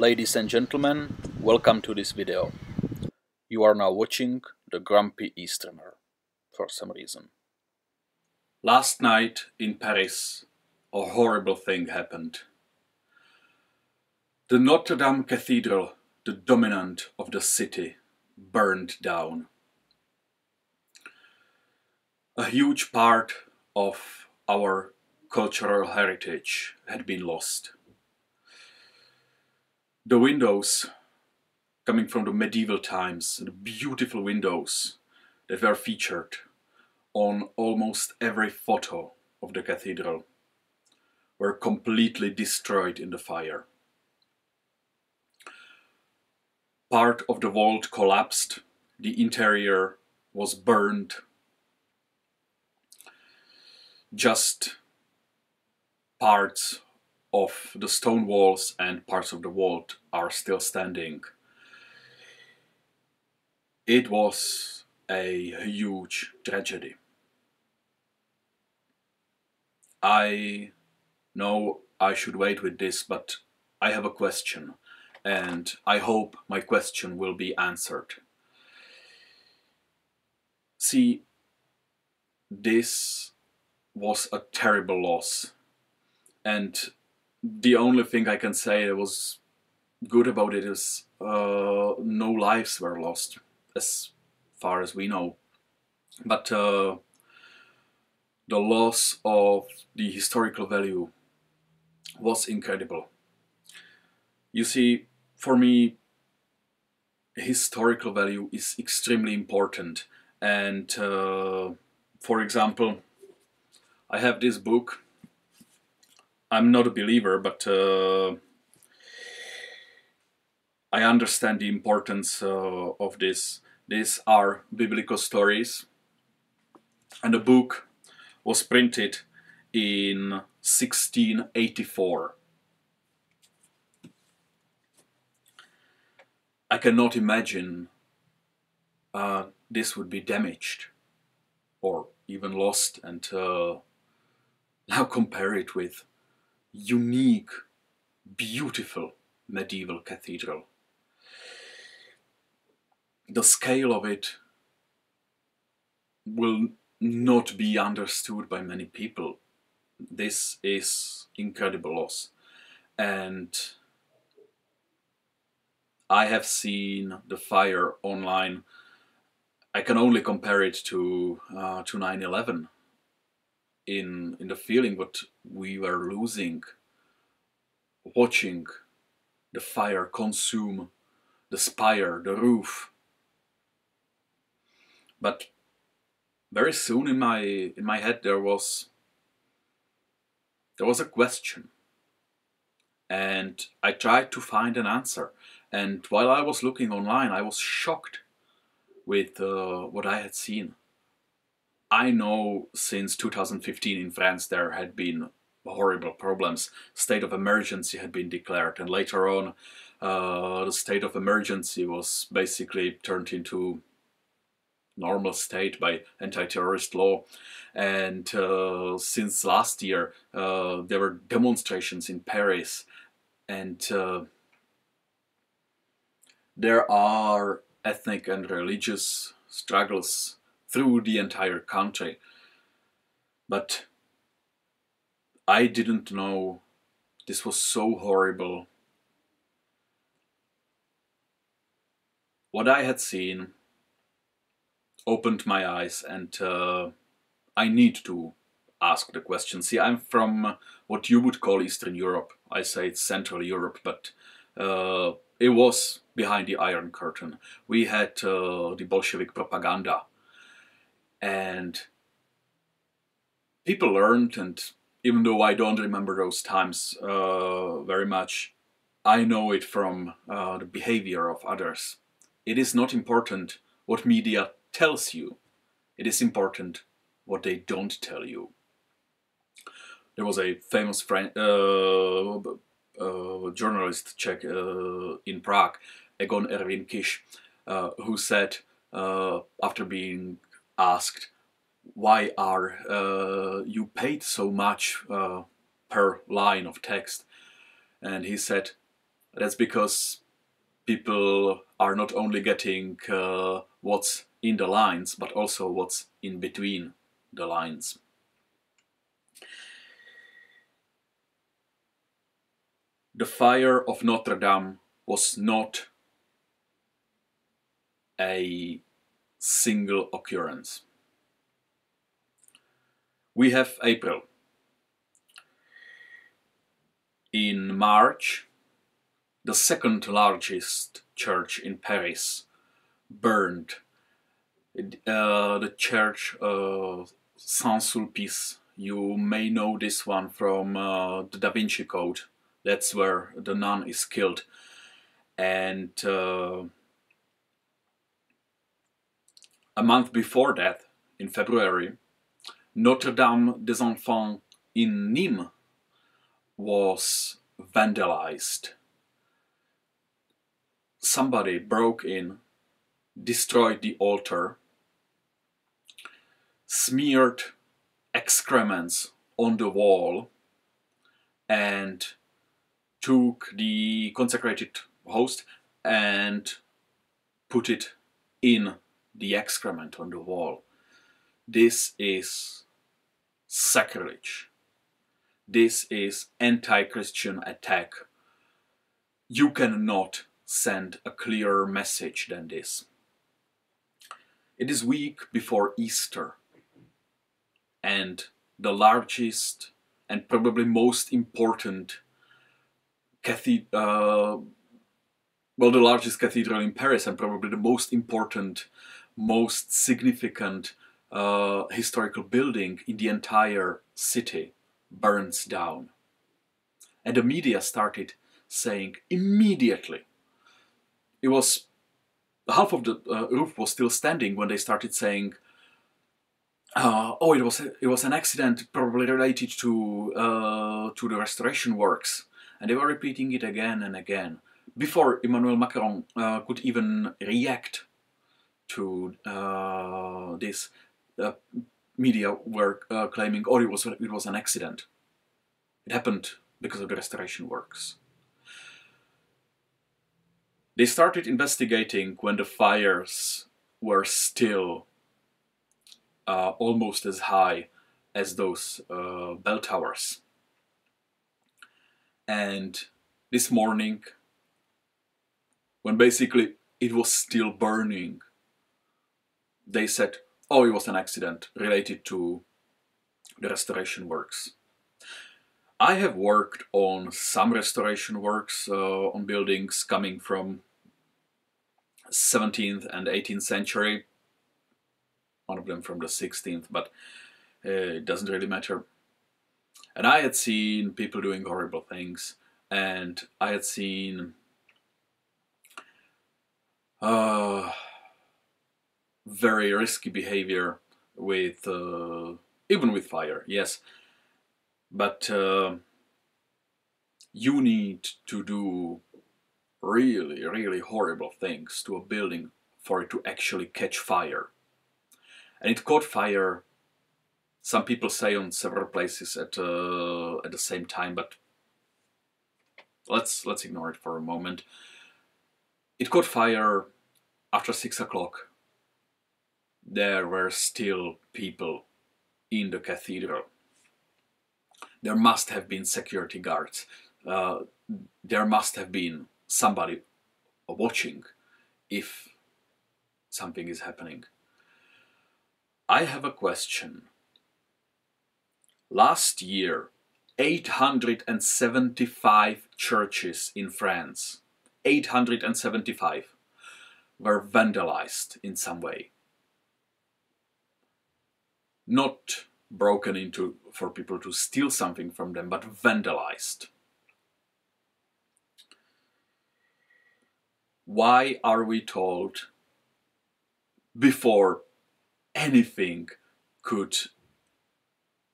Ladies and gentlemen, welcome to this video. You are now watching the Grumpy Easterner, for some reason. Last night in Paris, a horrible thing happened. The Notre Dame cathedral, the dominant of the city, burned down. A huge part of our cultural heritage had been lost. The windows coming from the medieval times, the beautiful windows that were featured on almost every photo of the cathedral, were completely destroyed in the fire. Part of the vault collapsed, the interior was burned. Just parts of the stone walls and parts of the vault are still standing. It was a huge tragedy. I know I should wait with this, but I have a question, and I hope my question will be answered. See, this was a terrible loss, and the only thing I can say that was good about it is no lives were lost, as far as we know. But the loss of the historical value was incredible. You see, for me, historical value is extremely important. And for example, I have this book. I'm not a believer, but I understand the importance of this. These are biblical stories, and the book was printed in 1684. I cannot imagine this would be damaged or even lost, and now compare it with unique, beautiful medieval cathedral. The scale of it will not be understood by many people. This is incredible loss, and I have seen the fire online. I can only compare it to 9/11 in the feeling what we were losing watching the fire consume the spire, the roof. But very soon in my head there was a question, and I tried to find an answer. And while I was looking online, I was shocked with what I had seen. I know since 2015 in France there had been horrible problems. State of emergency had been declared, and later on the state of emergency was basically turned into normal state by anti-terrorist law. And since last year there were demonstrations in Paris, and there are ethnic and religious struggles through the entire country. But I didn't know this was so horrible. What I had seen opened my eyes, and I need to ask the question. See, I'm from what you would call Eastern Europe. I say it's Central Europe, but it was behind the Iron Curtain. We had the Bolshevik propaganda, and people learned, and even though I don't remember those times very much, I know it from the behavior of others. It is not important what media tells you. It is important what they don't tell you. There was a famous journalist Czech in Prague, Egon Erwin Kiš, who said, after being asked, why are you paid so much per line of text? And he said, That's because people are not only getting what's in the lines, but also what's in between the lines. The fire of Notre Dame was not a single occurrence. We have April. In March, the second largest church in Paris burned. The church Saint-Sulpice. You may know this one from the Da Vinci Code. That's where the nun is killed. And a month before that, in February, Notre Dame des Enfants in Nîmes was vandalized. Somebody broke in, destroyed the altar, smeared excrements on the wall, and took the consecrated host and put it in the excrement on the wall. This is sacrilege. This is anti-Christian attack. You cannot send a clearer message than this. It is week before Easter, and the largest and probably most important the largest cathedral in Paris, and probably the most important, most significant historical building in the entire city burns down. And the media started saying immediately, it was half of the roof was still standing when they started saying, it was an accident probably related to the restoration works. And they were repeating it again and again before Emmanuel Macron could even react to this. Media were claiming, it was an accident. It happened because of the restoration works. They started investigating when the fires were still almost as high as those bell towers. And this morning, when basically it was still burning, they said, it was an accident related to the restoration works. I have worked on some restoration works on buildings coming from 17th and 18th century, one of them from the 16th, but it doesn't really matter. And I had seen people doing horrible things, and I had seen very risky behavior with even with fire, yes. But you need to do really, really horrible things to a building for it to actually catch fire. And it caught fire, some people say, on several places at the same time, but let's ignore it for a moment. It caught fire after 6 o'clock. There were still people in the cathedral. There must have been security guards. There must have been somebody watching if something is happening. I have a question. Last year, 875 churches in France, 875, were vandalized in some way. Not broken into for people to steal something from them, but vandalized. Why are we told before anything could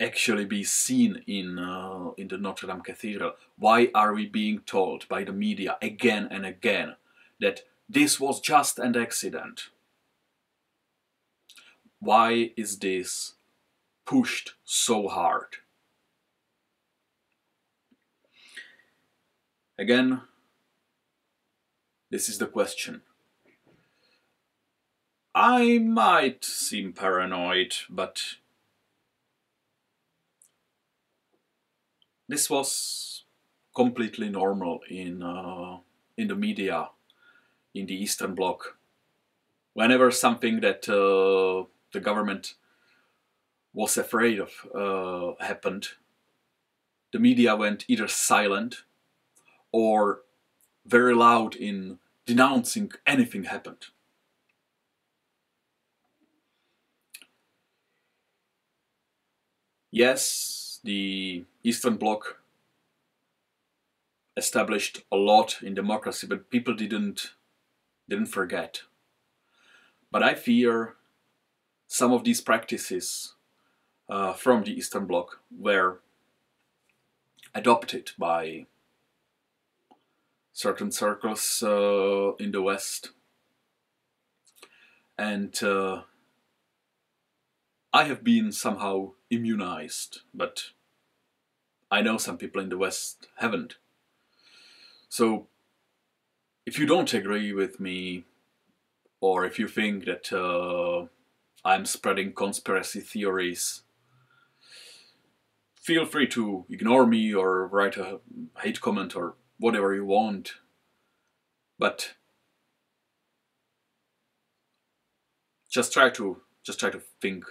actually be seen in the Notre Dame Cathedral? Why are we being told by the media again and again that this was just an accident? Why is this pushed so hard? Again, This is the question. I might seem paranoid, but this was completely normal in the media in the Eastern Bloc. Whenever something that the government was afraid of happened, the media went either silent or very loud in denouncing anything happened. Yes, the Eastern Bloc established a lot in democracy, but people didn't forget. But I fear some of these practices from the Eastern Bloc were adopted by certain circles in the West, and I have been somehow immunized, but I know some people in the West haven't. So if you don't agree with me, or if you think that I'm spreading conspiracy theories, feel free to ignore me or write a hate comment or whatever you want. But just try to think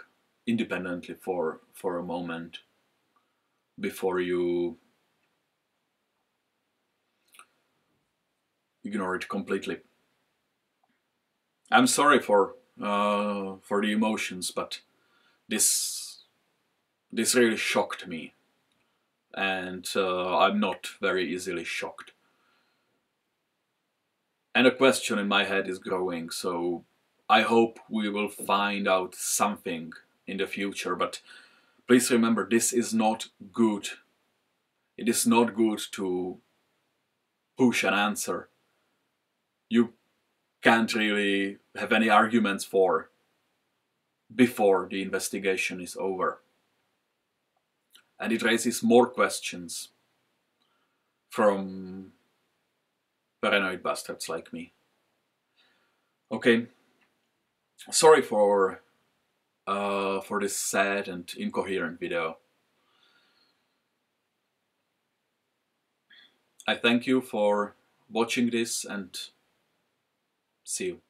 independently for a moment before you ignore it completely. I'm sorry for the emotions, but this really shocked me, and I'm not very easily shocked. And a question in my head is growing, so I hope we will find out something in the future. But please remember, this is not good. It is not good to push an answer you can't really have any arguments for before the investigation is over. And it raises more questions from paranoid bastards like me. Okay, sorry for this sad and incoherent video. I thank you for watching this and see you.